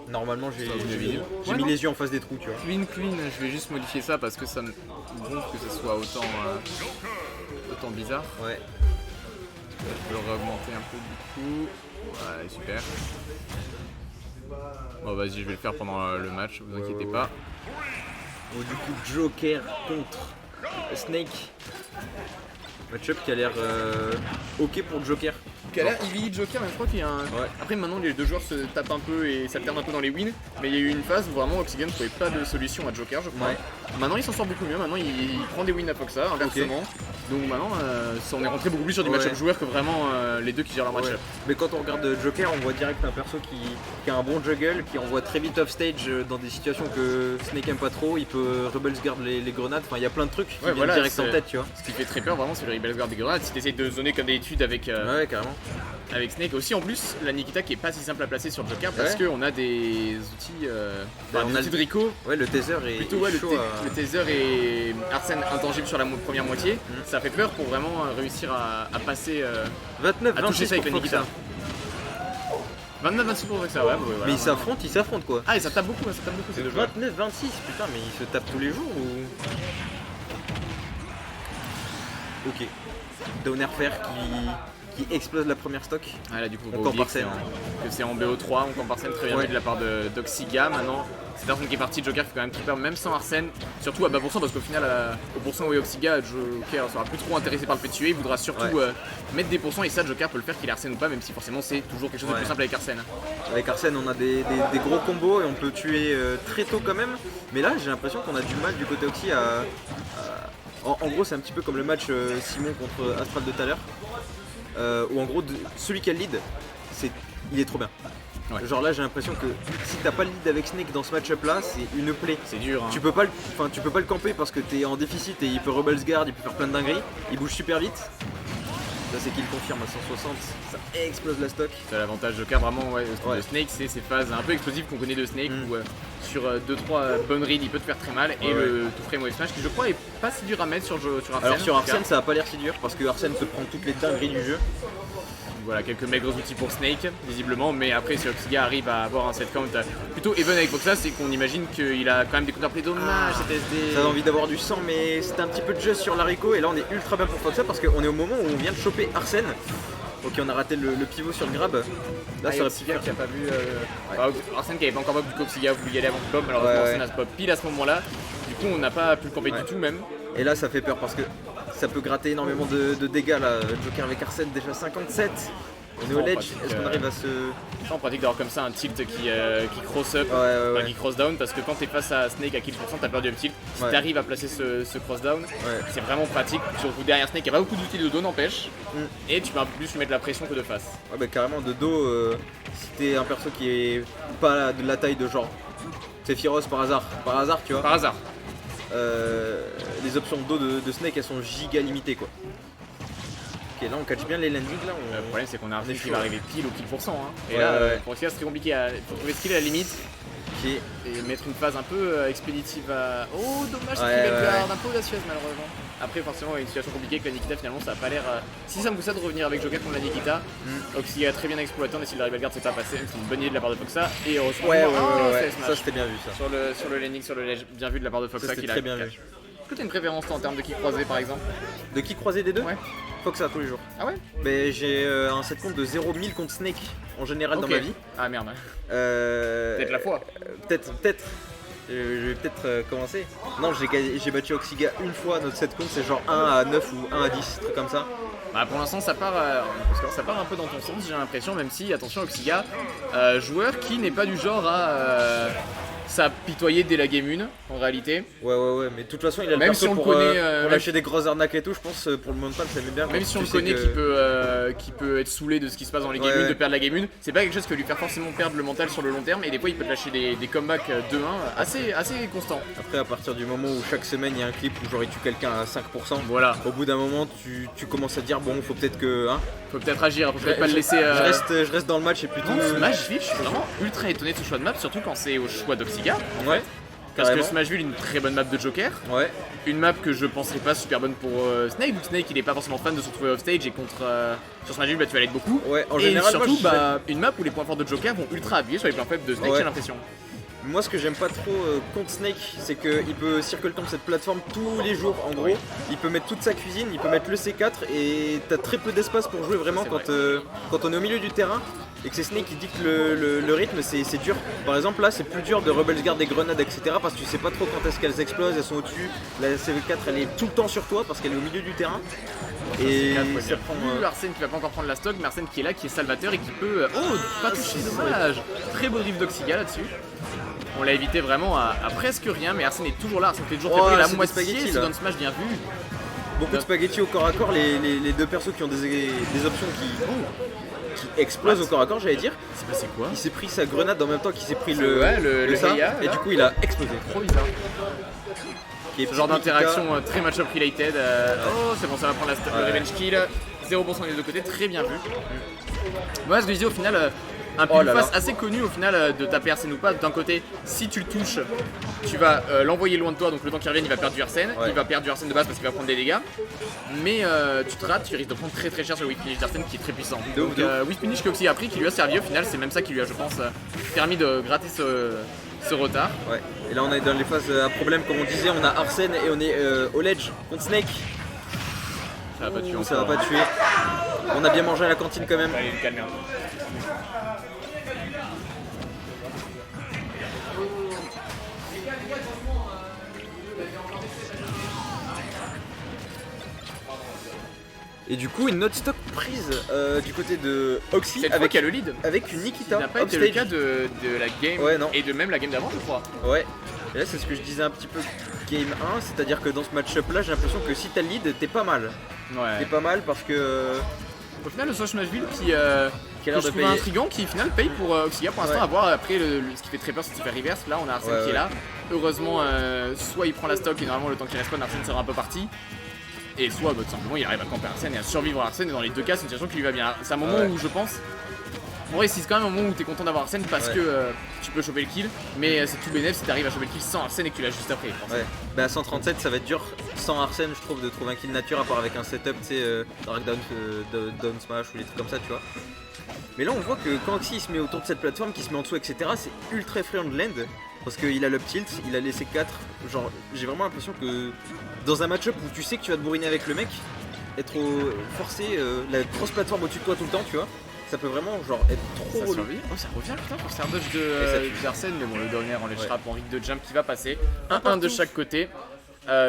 Normalement, Ça va venir vivre. j'ai Ouais, mis non. les yeux en face des trous, tu vois. Queen, je vais juste modifier ça parce que ça me gonfle que ce soit autant bizarre. Ouais. Je peux le réaugmenter un peu du coup. Ouais, super. Bon, vas-y, je vais le faire pendant le match, vous inquiétez pas. Bon, du coup, Joker contre Snake. Match-up qui a l'air ok pour Joker. Qui a l'air Eevee Joker, mais je crois qu'il y a un. Ouais. Après, maintenant, les deux joueurs se tapent un peu et s'alternent un peu dans les wins. Mais il y a eu une phase où vraiment Oxygen ne trouvait pas de solution à Joker, je crois. Ouais. Maintenant, il s'en sort beaucoup mieux. Maintenant, il prend des wins à Foxa, inversement. Donc maintenant, on est rentré beaucoup plus sur des Ouais. match-up joueurs que vraiment les deux qui gèrent leur match-up. Ouais. Mais quand on regarde Joker, on voit direct un perso qui a un bon juggle, qui envoie très vite off stage dans des situations que Snake aime pas trop. Il peut Rebels guard les grenades, enfin il y a plein de trucs qui Ouais, viennent voilà, direct en c'est- tête, tu vois. Ce qui fait très peur vraiment, c'est le Rebels Guard des grenades. Si t'essayes de zoner comme d'habitude avec, Ouais, carrément. avec Snake, aussi en plus, la Nikita qui est pas si simple à placer sur Joker parce Ouais. qu'on a des outils, Bah, des on a outils le- de Rico. Ouais, le taser est Plutôt ouais, chaud le taser et Arsène intangible sur la première moitié, ça fait peur pour vraiment réussir à passer, 29, à toucher 26 ça avec la pour Nikita. Foxa. 29-26 pour ça, ouais, voilà. Mais ils s'affrontent quoi. Ah, et ça tape beaucoup ces deux joueurs. 29, 26, putain, mais ils se tapent tous les jours ou. Ok. Downer Fair qui explose la première stock. Ah, là, du coup, On faut oublier que Arsène. c'est en BO3, on compte Arsène très bien Ouais. vu de la part d'Oxiga. Maintenant, c'est Arsène qui est parti, Joker fait quand même très peur, même sans Arsène, surtout à bas pourcent, parce qu'au final, au pourcent où est Oxiga, Joker sera plus trop intéressé par le fait de tuer, il voudra surtout Ouais. mettre des pourcents, et ça, Joker peut le faire qu'il ait Arsène ou pas, même si forcément c'est toujours quelque chose de Ouais. plus simple avec Arsène. Avec Arsène, on a des gros combos et on peut tuer très tôt quand même. Mais là, j'ai l'impression qu'on a du mal du côté Oxy à. En gros, c'est un petit peu comme le match Simon contre Astral de tout à l'heure. Où en gros, celui qui a le lead, il est trop bien. Ouais. Genre là, j'ai l'impression que si t'as pas le lead avec Snake dans ce match-up là, c'est une plaie. C'est dur, hein. Tu peux pas le camper parce que t'es en déficit et il peut Rebels Guard, il peut faire plein de dingueries. Il bouge super vite. Là, c'est qu'il confirme à 160, ça explose la stock. C'est l'avantage Joker vraiment ouais, Ouais. de Snake, c'est ces phases un peu explosives qu'on connaît de Snake Mm. où sur 2-3 bonnes reads il peut te faire très mal et Ouais, le tout frame wave smash qui je crois est pas si dur à mettre sur Arsène. Alors sur en tout cas. Arsène, ça a pas l'air si dur parce que Arsène peut prendre toutes les dingueries du jeu. Voilà, quelques maigres outils pour Snake, visiblement, mais après si Oxiga arrive à avoir un set count plutôt even avec Foxa, c'est qu'on imagine qu'il a quand même des counterplays dommages, cet SD. Ça a envie d'avoir du sang, mais c'était un petit peu de jeu sur l'haricot et là on est ultra bien pour Foxa parce qu'on est au moment où on vient de choper Arsène. Ok, on a raté le pivot sur le grab. Là, ça aurait pu Oxiga faire. qui a pas vu. Arsène qui avait pas encore pop, du coup Oxiga voulu y aller avant que pop, malheureusement Ouais, Arsène a ce pop pile à ce moment-là. Du coup on n'a pas pu le camper Ouais. du tout même. Et là, ça fait peur parce que ça peut gratter énormément de dégâts là. Joker avec Arsène, déjà 57. On est au En ledge, pratique, est-ce qu'on arrive à se. Ça, en pratique d'avoir comme ça un tilt qui cross up, Ouais. qui cross down, parce que quand t'es face à Snake à kill % t'as peur du up tilt. Si Ouais. t'arrives à placer ce cross down, Ouais. c'est vraiment pratique. Surtout derrière Snake, il n'y a pas beaucoup d'outils de dos n'empêche. Mm. Et tu peux un peu plus lui mettre la pression que de face. Ouais, bah carrément de dos, si t'es un perso qui est pas de la taille de genre Sephiroth par hasard tu vois, Par hasard. les options de dos de Snake elles sont giga limitées quoi. Ok, là on catch bien les landings là. Le problème c'est qu'on a un on est qui chaud, va ouais. arriver pile au kill %. Hein. Et Ouais, là, ouais. pour essayer c'est très compliqué. Il faut trouver ce qu'il est à la limite Ok, et mettre une phase un peu expéditive à. Oh, dommage, Ouais, c'est qu'il ouais. garde un peu audacieuse malheureusement. Après, forcément, il y a une situation compliquée avec la Nikita. Finalement, ça a pas l'air. Si ça me pousse à de revenir avec Joker contre la Nikita, Oxy a très bien exploité. On essaie de la Rebel Guard, c'est pas passé. C'est une bonne idée de la part de Foxa. Et heureusement, ouais, c'est smash. ça c'était bien vu ça. Sur le landing, sur le ledge, bien vu de la part de Foxa Ça, qui c'était l'a très bien catch. vu. Est-ce que t'as une préférence toi, en termes de kick croisé par exemple? De qui croiser des deux? Ouais. Foxa tous les jours. Ah ouais? Mais j'ai un set compte de 0,1000 contre Snake en général Ok. dans ma vie. Ah merde. Peut-être Peut-être la fois. Peut-être. Je vais peut-être commencer. Non, j'ai battu Oxiga une fois, notre set compte c'est genre 1 à 9 ou 1 à 10, truc comme ça. Bah, pour l'instant, ça part, parce que ça part un peu dans ton sens, j'ai l'impression, même si, attention, Oxiga, joueur qui n'est pas du genre à s'apitoyer dès la game 1, en réalité. Ouais, mais de toute façon il a le Même perso si on le pour, connaît, pour même lâcher des grosses arnaques et tout, je pense pour le montant ça met bien. Même quand si on tu le sais connaît que- qui peut être saoulé de ce qui se passe dans les game Ouais. 1, de perdre la game 1, c'est pas quelque chose qui va lui faire forcément perdre le mental sur le long terme, et des fois il peut te lâcher des comebacks 2-1 assez constants. Après à partir du moment où chaque semaine il y a un clip où genre il tue quelqu'un à 5%, Voilà, au bout d'un moment tu commences à te dire bon faut peut-être que... Hein, faut peut-être agir, faut peut-être pas le laisser... je reste dans le match et puis tout... Non, ce match, je suis vraiment ultra étonné de ce choix de map, surtout quand c'est au choix d'Oxiga. Ouais. Parce carrément. que Smashville est une très bonne map de Joker. Ouais. Une map que je penserais pas super bonne pour Snake, vu que Snake il est pas forcément fan de se retrouver offstage et contre sur Smashville bah, tu vas l'aider beaucoup. Ouais, en et général, surtout moi, bah, une map où les points forts de Joker vont ultra appuyer sur les points faibles de Snake, Ouais. j'ai l'impression. Moi, ce que j'aime pas trop contre Snake, c'est qu'il peut circuler sur cette plateforme tous les jours. En gros, il peut mettre toute sa cuisine, il peut mettre le C4 et t'as très peu d'espace pour jouer vraiment C'est quand on est au milieu du terrain et que c'est Snake qui dicte le rythme, c'est dur. Par exemple, là, c'est plus dur de Rebels Guard des grenades, etc. parce que tu sais pas trop quand est-ce qu'elles explosent, elles sont au-dessus. La CV4, elle est tout le temps sur toi parce qu'elle est au milieu du terrain. Et ça prend. Plus Arsène qui va pas encore prendre la stock, mais Arsène qui est là, qui est salvateur et qui peut. Oh, pas toucher, dommage. Très beau drift d'Oxiga là-dessus. On l'a évité vraiment à presque rien, mais Arsène est toujours là. Arsène fait toujours Oh, préparer la c'est des moitié. spaghettis, C'est là. dans Smash bien vu. Beaucoup de spaghettis au corps à corps, les deux persos qui ont des options qui explosent au corps à corps, j'allais dire. C'est passé quoi? Il s'est pris sa grenade en même temps qu'il s'est pris le ça, Heia, et là. du coup il a explosé. Trop bizarre. Qui est Ce genre petit d'interaction très match-up related. Oh, c'est bon, ça va prendre le Ouais. revenge kill. 0% des deux côtés, très bien vu. Moi, ce que je disais au final, un Oh là face là. assez connu au final de taper Arsène ou pas. D'un côté, si tu le touches, tu vas l'envoyer loin de toi, donc le temps qu'il revienne, il va perdre du Arsène. Ouais. Il va perdre du Arsène de base parce qu'il va prendre des dégâts. Mais tu te rates, tu risques de prendre très très cher sur le whip finish d'Arsène qui est très puissant. De ouf, Donc de ouf. whip finish qu'Oxy a pris, qui lui a servi au final, c'est même ça qui lui a, je pense, permis de gratter ce retard. Ouais. Et là on est dans les phases à problème, comme on disait, on a Arsène et on est au ledge contre Snake. Ça va pas tuer Ça va encore. pas tuer. On a bien mangé à la cantine quand même. Allez, le calmer un peu. Et du coup une note stock prise du côté de Oxy Cette fois qu'il y a le lead. avec une Ça Nikita n'a pas été le upstage. cas de la game Ouais, non. et de même la game d'avant, je crois. Ouais. Et là c'est ce que je disais un petit peu game 1, c'est-à-dire que dans ce match-up là j'ai l'impression que si t'as le lead t'es pas mal. Ouais. T'es pas mal parce que Au final, le Soch Smashville qui a que l'air je de trouve payer. intriguant, qui au final paye pour Oxiga pour l'instant Ouais. à voir. Après, ce qui fait très peur, c'est qu'il fait reverse. Là, on a Arsène Ouais, qui est ouais. là. Heureusement, soit il prend la stock et normalement, le temps qu'il respawn, Arsène sera un peu parti. Et soit tout simplement, il arrive à camper Arsène et à survivre à Arsène. Et dans les deux cas, c'est une situation qui lui va bien. C'est un moment Ouais. où je pense. En vrai, c'est quand même un moment où t'es content d'avoir Arsène parce Ouais. que tu peux choper le kill. Mais c'est tout bénéf si t'arrives à choper le kill sans Arsène et que tu l'as juste après. Ouais, bah à 137 ça va être dur sans Arsène je trouve de trouver un kill nature à part avec un setup tu sais Dark Down, Down Smash ou des trucs comme ça tu vois. Mais là on voit que quand Oxy il se met autour de cette plateforme, qui se met en dessous etc c'est ultra free on land parce qu'il a l'up tilt, il a laissé 4, genre j'ai vraiment l'impression que dans un match-up où tu sais que tu vas te bourriner avec le mec, être forcé la grosse plateforme au-dessus de toi tout le temps tu vois, ça peut vraiment genre être trop Ça relou. survit. Oh, ça revient putain pour faire dodge ça tue. d'Arsène, mais bon, le downer en ledge Ouais. trap en rig de jump qui va passer. 1-1 de partout. chaque côté.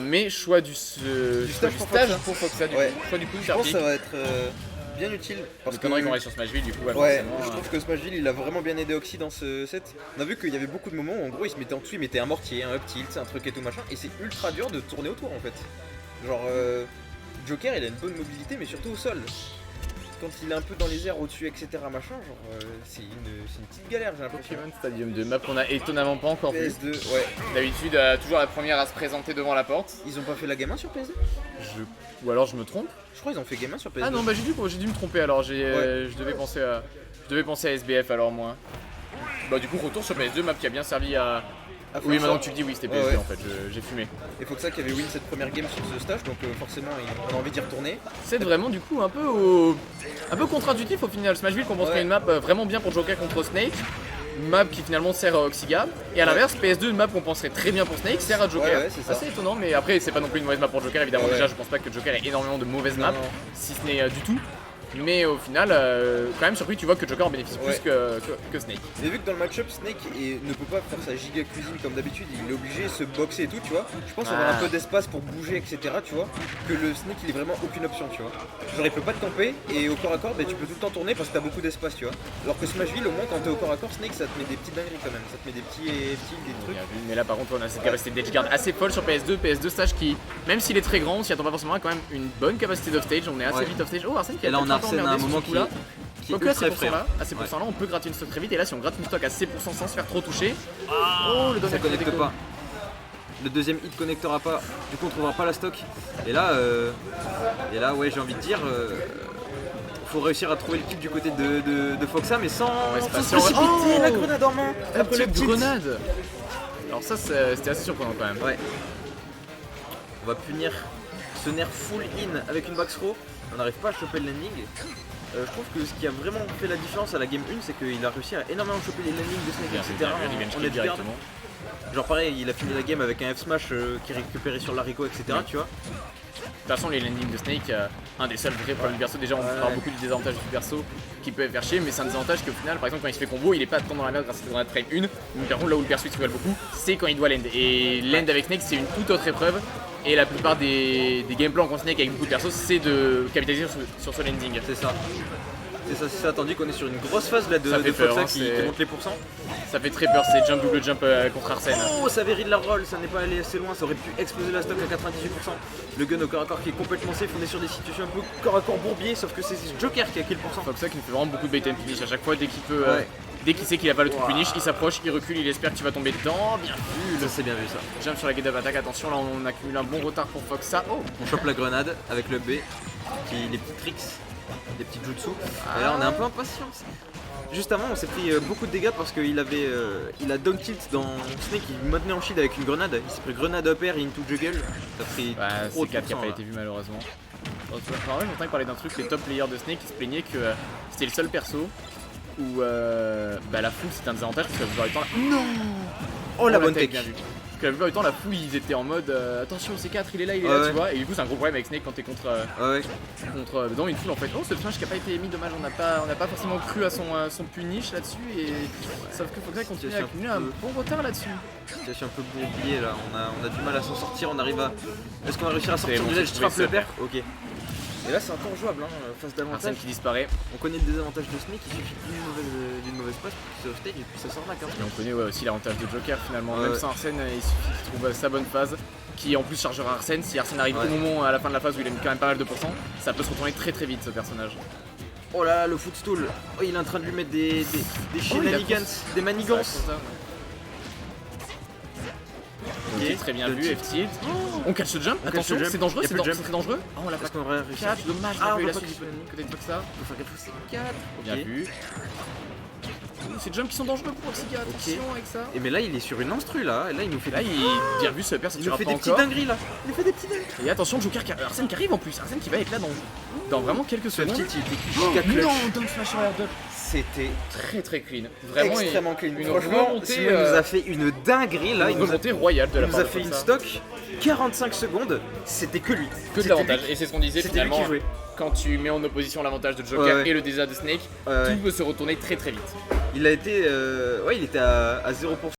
Mais choix du stage pour stage Foxa. pour Foxa du Ouais. coup. Choix du coup, Je faire pense que pick. ça va être bien utile parce Parce qu'on qu'on reste sur Smashville du coup. Ouais, forcément, je trouve que Smashville il a vraiment bien aidé Oxy dans ce set. On a vu qu'il y avait beaucoup de moments où en gros il se mettait en dessous, il mettait un mortier, un up tilt, un truc et tout machin, et c'est ultra dur de tourner autour en fait. Genre Joker il a une bonne mobilité mais surtout au sol. Quand il est un peu dans les airs au-dessus etc machin, genre c'est une petite galère j'ai l'impression. Pokémon Stadium 2, map qu'on a étonnamment pas encore vu. PS2, ouais. D'habitude, toujours la première à se présenter devant la porte. Ils ont pas fait la game 1 sur PS2 Ou alors je me trompe. Je crois qu'ils ont fait game 1 sur PS2. Ah non, bah j'ai dû me tromper alors. Ouais. Je devais penser à SBF alors moi. Bah du coup retour sur PS2, map qui a bien servi à. À faire Oui, ça. maintenant que tu le dis, oui, c'était Ouais, PS2 ouais. en fait, j'ai fumé. Et Foxa qui avait win cette première game sur ce stage donc forcément on a envie d'y retourner. C'est vraiment du coup un peu contre-intuitif au final. Smashville qu'on construit Ouais. une map vraiment bien pour Joker contre Snake. Map qui finalement sert à Oxiga. Et à l'inverse, PS2, une map qu'on penserait très bien pour Snake, sert à Joker. Ouais, ouais, c'est ça. Assez étonnant, mais après, c'est pas non plus une mauvaise map pour Joker. Évidemment, Ouais. déjà, je pense pas que Joker ait énormément de mauvaises maps, Non. si ce n'est du tout. Mais au final, quand même surpris, tu vois que Joker en bénéficie Ouais. plus que Snake. Mais vu que dans le match-up, Snake ne peut pas faire sa giga cuisine comme d'habitude, il est obligé de se boxer et tout, tu vois. Je pense avoir un peu d'espace pour bouger, etc., tu vois. Que le Snake, il est vraiment aucune option, tu vois. Genre, il peut pas te camper et au corps à corps, ben, tu peux tout le temps tourner parce que t'as beaucoup d'espace, tu vois. Alors que Smashville, au moins, quand t'es au corps à corps, Snake, ça te met des petites dingueries quand même. Ça te met des petits des trucs. Bien vu. Mais là, par contre, on a cette capacité d'edge guard assez folle sur PS2. PS2 stage qui, même s'il est très grand, on s'y attend pas forcément, a quand même une bonne capacité d'offstage. On est assez Ouais. vite offstage. Oh, Arsène qui a Et là, on a peut-être un peu Arsène à un emmerdé sur moment ce coup-là. qui est Donc à ces ultra frais. pourcents-là, à ces pourcents-là, on peut gratter une stock très vite. Et là, si on gratte une stock à ces pourcents sans se faire trop toucher, oh, le Ça donner connecte pas. Le deuxième hit connectera pas, du coup on trouvera pas la stock. Et là ouais j'ai envie de dire faut réussir à trouver le kill du côté de Foxa mais sans Ouais, c'est se pas sûr. précipiter, Oh la grenade en main. Après le grenade. Alors ça c'était assez surprenant quand même. Ouais. On va punir ce nerf full in avec une back throw. On n'arrive pas à choper le landing. Je trouve que ce qui a vraiment fait la différence à la game 1, c'est qu'il a réussi à énormément choper les landings de Snake, etc. On est directement. Genre pareil, il a fini la game avec un F-smash qui est récupéré sur l'haricot, etc. Tu vois. De toute façon, les landings de Snake, un des seuls vrais problèmes du perso. Déjà, on parle beaucoup du désavantage du perso qui peut faire chier, mais c'est un désavantage qu'au final, par exemple, quand il se fait combo, il est pas tant dans la merde grâce à la frame 1. Mais par contre, là où le perso il se rigole beaucoup, c'est quand il doit land. Et land avec Snake, c'est une toute autre épreuve. Et la plupart des gameplays en contre Snake avec beaucoup de persos, c'est de capitaliser sur ce landing. C'est ça. C'est ça, tandis qu'on est sur une grosse phase là de Foxa hein, qui monte les pourcents. Ça fait très peur, c'est jump double jump contre Arsène. Oh, ça véride la roll, ça n'est pas allé assez loin, ça aurait pu exploser la stock à 98%. Le gun au corps à corps qui est complètement safe, on est sur des situations un peu corps à corps bourbier, sauf que c'est Joker qui a kill %. Foxa qui nous fait vraiment beaucoup de bait and punish à chaque fois, dès qu'il peut, dès qu'il sait qu'il a pas le truc punish, il s'approche, il recule, il espère que tu vas tomber dedans. Bien vu, Ça c'est bien vu ça. Jump sur la get up attack, attention là on accumule un bon retard pour Foxa. Oh, On chope la grenade avec le B, les petits tricks, des petits jutsu. Et là on est un peu impatient. Juste avant on s'est pris beaucoup de dégâts parce qu'il avait il a down tilt dans Snake, il maintenait en shield avec une grenade. Il s'est pris grenade up air into juggle. Ça fait trop c'est 4 qui a pas été vu malheureusement. J'entends parler d'un truc, les top players de Snake qui se plaignaient que c'était le seul perso où la foule c'était un désavantage parce que la plupart du temps Non. Oh la bonne tech. Bien vu. Parce que la plupart du temps la foule ils étaient en mode attention C4 il est là tu vois, et du coup c'est un gros problème avec Snake quand t'es contre dans une foule en fait. Oh ce flash qui a pas été mis, dommage, on n'a pas forcément cru à son punish là-dessus, et sauf que Foxa continue à accumuler un bon retard là-dessus. Situation un peu bourbier là, on a du mal à s'en sortir, on arrive à. Est-ce qu'on va réussir à sortir du ledge trap le père? Ok. Et là c'est encore jouable face d'avantage. Arsène qui disparaît. On connaît le désavantage de Snake, il suffit d'une mauvaise passe pour qu'il se stage et puis ça sort là quand même. Et on connaît aussi l'avantage de Joker finalement, même sans Arsène il suffit qu'il trouve sa bonne phase, qui en plus chargera Arsène. Si Arsène arrive au moment à la fin de la phase où il a mis quand même pas mal de pourcents, ça peut se retourner très très vite ce personnage. Oh là là, le footstool. Oh, il est en train de lui mettre des shenanigans, des manigances. Ok, très bien vu, F-tilt. On catch ce jump, attention, c'est dangereux, c'est très dangereux. Ah, on l'a pas réussi. Dommage, on a eu la suite peut-être pas que ça. On peut faire quelque chose, c'est 4. Bien vu. C'est des jumps qui sont dangereux pour Oxyga, attention avec ça. Et mais là il est sur une instru là, et là il nous fait bien vu ce perso, il nous fait des petites dingueries là. Il nous fait des petites dingueries. Et attention, Joker, Arsène qui arrive en plus, Arsène qui va être là dans vraiment quelques secondes. Non, down smash sur air c'était très clean, vraiment extrêmement clean. Une remontée, il nous a fait une dinguerie là, une remontée royale de la part de Foxa. Il nous a fait une stock 45 secondes, c'était que lui. Que de l'avantage, et c'est ce qu'on disait finalement. Lui qui jouait. Quand tu mets en opposition l'avantage de Joker et le désert de Snake, tout peut se retourner très vite. Il a été, il était à 0%.